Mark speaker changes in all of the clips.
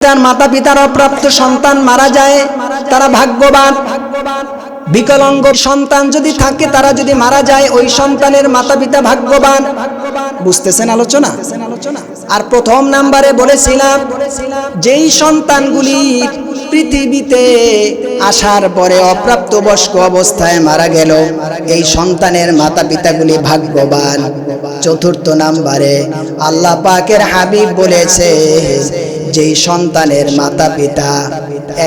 Speaker 1: তার মাতা পিতার অপ্রাপ্ত সন্তান মারা যায় তারা ভাগ্যবান। বিকলাঙ্গ সন্তান যদি থাকে, তারা যদি মারা যায়, ওই সন্তানের মাতা পিতা ভাগ্যবান। বুঝতেছেন আলোচনা? আর প্রথম নাম্বারে বলেছিলাম যেই সন্তানগুলি পৃথিবীতে আসার পরে অপ্রাপ্তবয়স্ক অবস্থায় মারা গেল, এই সন্তানের মাতা পিতাগুলি ভাগ্যবান। চতুর্থ নাম্বারে আল্লাহ পাকের হাবিব বলেছে যেই সন্তানের মাতা পিতা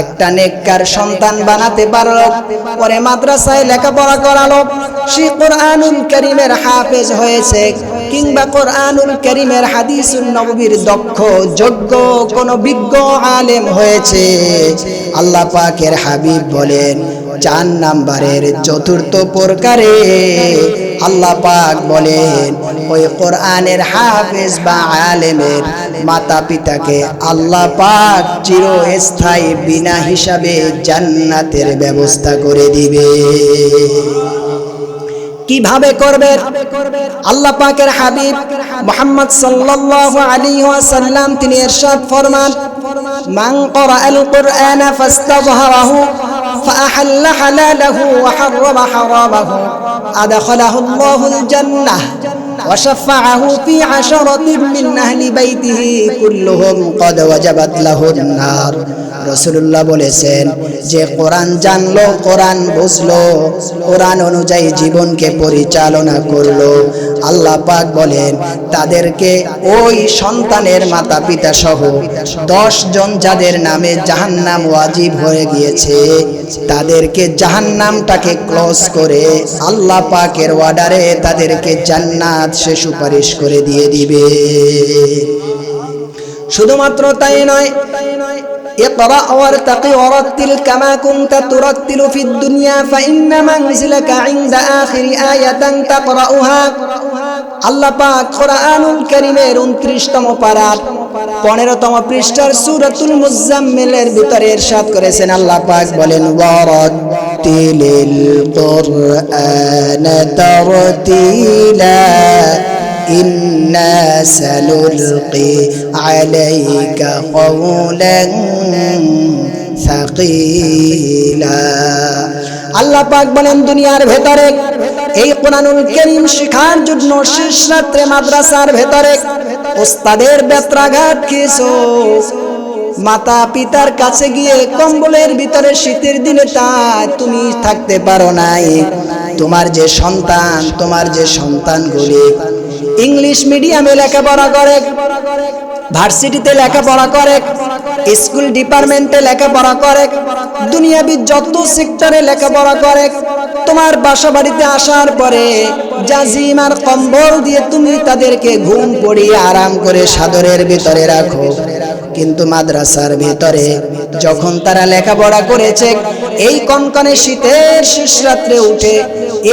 Speaker 1: একটা নেককার সন্তান বানাতে পারলো, পরে মাদ্রাসায় লেখাপড়া করালো, সে কোরআনুল কারীমের হাফেজ হয়েছে কিংবা কোরআনুল কারীমের হাদিসুন নববীর দক্ষ যোগ্য কোন বিজ্ঞ আলেম হয়েছে, আল্লাহ পাকের হাবিব বলেন 4 নাম্বারের চতুর্থ প্রকারে আল্লাহ পাক বলেন ওই কোরআনের হাফেজ বা আলেমের মাতা পিতাকে আল্লাহ পাক চিরস্থায়ী বিনা হিসাবে জান্নাতের ব্যবস্থা করে দিবে। কিভাবে করবেন? আল্লাহ পাকের হাবিব মুহাম্মদ সাল্লাল্লাহু আলাইহি ওয়াসাল্লাম তিনি ইরশাদ ফরমান, মান ক্বরাআল কুরআনা ফাস্তাযহারাহু فأحل حلاله وحرم حرامه أدخله الله الجنة وشفعه في 10 من أهل بيته كلهم قد وجبت له النار। রাসূলুল্লাহ বলেছেন যে কোরআন জানলো, কোরআন বুঝলো, কোরআন অনুযায়ী জীবনকে পরিচালনা করলো, আল্লাহ পাক বলেন তাদেরকে ওই সন্তানের মাতা পিতা সহ 10 জন যাদের নামে জাহান্নাম ওয়াজিব হয়ে গিয়েছে তাদেরকে জাহান্নামটাকে ক্লোজ করে আল্লাহ পাকের অর্ডারে তাদেরকে জান্নাত সে সুপারিশ করে দিয়ে দিবে। শুধুমাত্র তাই নয়, ইকরা ওয়ারতাকি ওয়ারাত্তিল কামা কুনতা তুরাত্তিলু ফিদ দুনিয়া ফাইন্না মানজিলাকা ইনদা আখিরি আয়াতান তাকরাউহা। আল্লাহ পাক কোরআনুল কারীমের 29তম পারার 15তম পৃষ্ঠার সূরাতুল মুজাম্মিলের ভিতরে ইরশাদ করেছেন, আল্লাহ পাক বলেন ওয়ারাত্তিলিল কুরআনা তারতিলা ইন্না সানুলকি আলাইকা কওলান সাকিলা। আল্লাহ পাক বলেন দুনিয়ার ভেতরে এই কোরআনুল কারীম শেখার জন্য শেষ রাত্রে মাদ্রাসার ভেতরে ওস্তাদের বেত্রাঘাত খেয়েছো, মাতা পিতার কাছে গিয়ে কম্বলের ভিতরে শীতের দিনে তুমি থাকতে পারো নাই, তোমার যে সন্তানগুলি ইংলিশ মিডিয়ামে লেখাপড়া করে, ভার্সিটিতে লেখাপড়া করে, স্কুল ডিপার্টমেন্টে লেখাপড়া করে, দুনিয়াবি যত সেক্টরে লেখাপড়া করে, তোমার বাসা বাড়িতে আসার পরে জাজিম আর কম্বল দিয়ে তুমি তাদেরকে ঘুম পড়িয়ে আরাম করে সাদরের ভিতরে রাখো, কিন্তু মাদ্রাসার ভিতরে যখন তারা লেখাপড়া করেছে এই কনকনে শীতের শেষ রাত্রে উঠে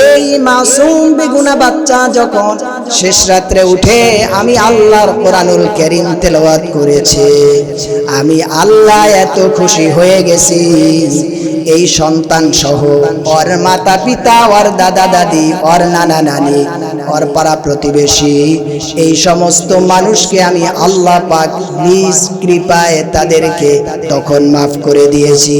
Speaker 1: এই মাসুম বেগুনা বাচ্চা যখন শেষ রাত্রে উঠে আমি আল্লাহর কোরআনুল কারীম তেলাওয়াত করেছে, আমি আল্লাহ এত খুশি হয়ে গেছি, এই সন্তান সহ ওর মাতা পিতা, ওর দাদা দাদি, ওর নানা নানি, ওর পাড়া প্রতিবেশী, এই সমস্ত মানুষকে আমি আল্লাহ পাক নিজ কৃপায় তাদেরকে তখন মাফ করে দিয়েছি।